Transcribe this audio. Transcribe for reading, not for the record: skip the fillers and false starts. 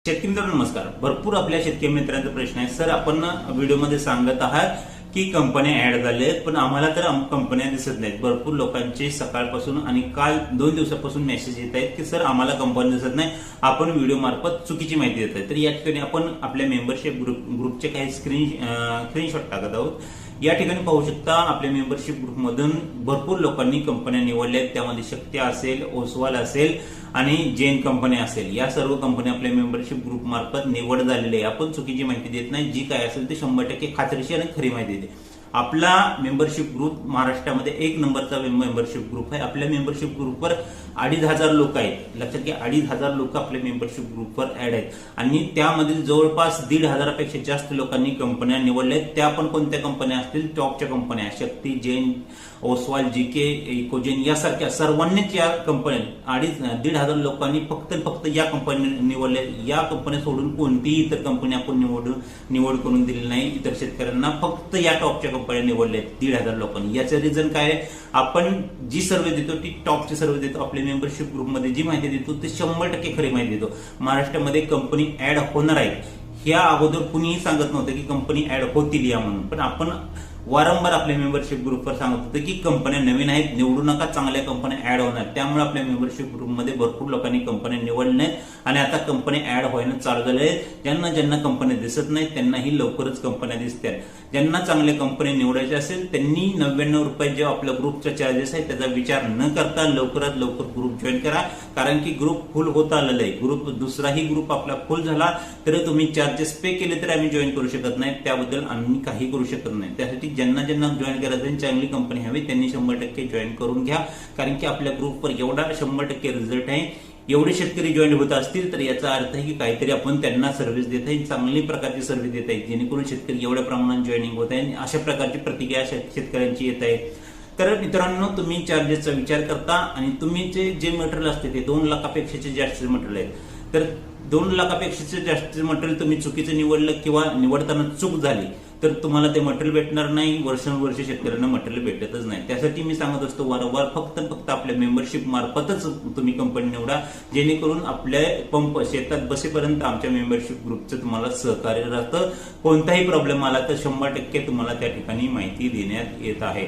शेतकरी मित्रांनो नमस्कार. भरपूर आपल्या शेतकरी मित्रांचा प्रश्न आहे, सर आपण व्हिडिओमध्ये सांगत आहात की कंपन्या ऍड झाल्या पण आम्हाला तर कंपन्या दिसत नाहीत. भरपूर लोकांचे सकाळपासून आणि काल 2 दिवसापासून मेसेज येत आहेत की सर आम्हाला कंपनी दिसत नाही, आपण व्हिडिओ मार्फत चुकीची माहिती देत आहे. तर या ठिकाणी आपण आपल्या मेंबरशिप ग्रुपचे काही स्क्रीनशॉट टाकत आहोत. या ठिकाणी पाहू शकता आपल्या मेंबरशिप ग्रुपमधून भरपूर लोकांनी कंपन्या निवडल्या आहेत. त्यामध्ये शक्ती असेल, ओसवाल असेल आणि जैन कंपनी असेल, या सर्व कंपन्या आपल्या मेंबरशिप ग्रुप मार्फत निवड झालेली आहे. आपण चुकीची माहिती देत नाही, जी काय असेल ते 100% खात्रीशीर आणि खरी माहिती देते. आपला मेंबरशिप ग्रुप महाराष्ट्रामध्ये 1 नंबरचा मेंबरशिप ग्रुप आहे. आपल्या मेंबरशिप ग्रुपवर 2,500 लोक आहेत. लक्षात घ्या, 2,500 लोक आपल्या मेंबरशिप ग्रुपवर ऍड आहेत आणि त्यामधील जवळपास 1,500 पेक्षा जास्त लोकांनी कंपन्या निवडल्या आहेत. त्या पण कोणत्या कंपन्या असतील? टॉपच्या कंपन्या, शक्ती, जैन, ओसवाल, जीके, इकोजेन यासारख्या सर्वांनीच या कंपन्या 1,500 लोकांनी फक्त या कंपनी निवडल्या. या कंपन्या सोडून कोणतीही इतर कंपनी आपण निवड करून दिली नाही. इतर शेतकऱ्यांना फक्त या टॉपच्या कंपन्या निवडल्या 1,500 लोकांनी. याचं रिझन काय आहे? आपण जी सर्व्हे देतो ती टॉपची सर्व्हे देतो. आपल्या मेंबरशिप ग्रुपमध्ये जी माहिती देतो ती 100% खरी माहिती देतो. महाराष्ट्रामध्ये कंपनी ऍड होणार आहे ह्या अगोदर कुणीही सांगत नव्हतं की कंपनी ऍड होतील या म्हणून, पण आपण वारंवार आपल्या मेंबरशिप ग्रुपवर सांगत होतो की कंपन्या नवीन आहेत, निवडू नका, चांगल्या कंपन्या ऍड होणार. त्यामुळे आपल्या मेंबरशिप ग्रुपमध्ये भरपूर लोकांनी कंपन्या निवडल्या आणि आता कंपन्या ऍड व्हायला चालू झाले. ज्यांना कंपन्या दिसत नाहीत त्यांनाही लवकरच कंपन्या दिसतील. ज्यांना चांगल्या कंपन्या निवडायच्या असेल त्यांनी 99 रुपये जे आपल्या ग्रुपचा चार्जेस आहे त्याचा विचार न करता लवकरात लवकर ग्रुप जॉईन करा. कारण की ग्रुप फुल होत आलेला आहे. दुसराही ग्रुप आपला फुल झाला तरी तुम्ही चार्जेस पे केले तरी आम्ही जॉईन करू शकत नाही. त्याबद्दल आम्ही काही करू शकत नाही. त्यासाठी ज्यांना जॉईन करायचं, चांगली कंपनी हवी, त्यांनी 100% जॉईन करून घ्या. कारण की आपल्या ग्रुपवर एवढा 100% रिझल्ट आहे. एवढे शेतकरी जॉईन होत असतील तर याचा अर्थ आहे की काहीतरी आपण त्यांना सर्व्हिस देत आहे, चांगली प्रकारची सर्व्हिस देत आहे, जेणेकरून शेतकरी एवढ्या प्रमाणात जॉईनिंग होत आहे. अशा प्रकारची प्रतिक्रिया शेतकऱ्यांची येत आहे. तर मित्रांनो, तुम्ही चार्जेसचा विचार करता आणि तुम्ही जे मटेरियल असते ते 2 लाखापेक्षा जास्त मटेरियल आहे. तर 2 लाखापेक्षा जास्त मटेरियल तुम्ही चुकीचं निवडलं किंवा निवडताना चूक झाली तर तुम्हाला ते मटेरियल भेटणार नाही. वर्षानुवर्ष शेतकऱ्यांना मटेरियल भेटतच नाही. त्यासाठी मी सांगत असतो वारंवार फक्त आपल्या मेंबरशिप मार्फतच तुम्ही कंपनी निवडा, जेणेकरून आपल्या पंप शेतात बसेपर्यंत आमच्या मेंबरशिप ग्रुपचं तुम्हाला सहकार्य राहतं. कोणताही प्रॉब्लेम आला तर 100% तुम्हाला त्या ठिकाणी माहिती देण्यात येत आहे.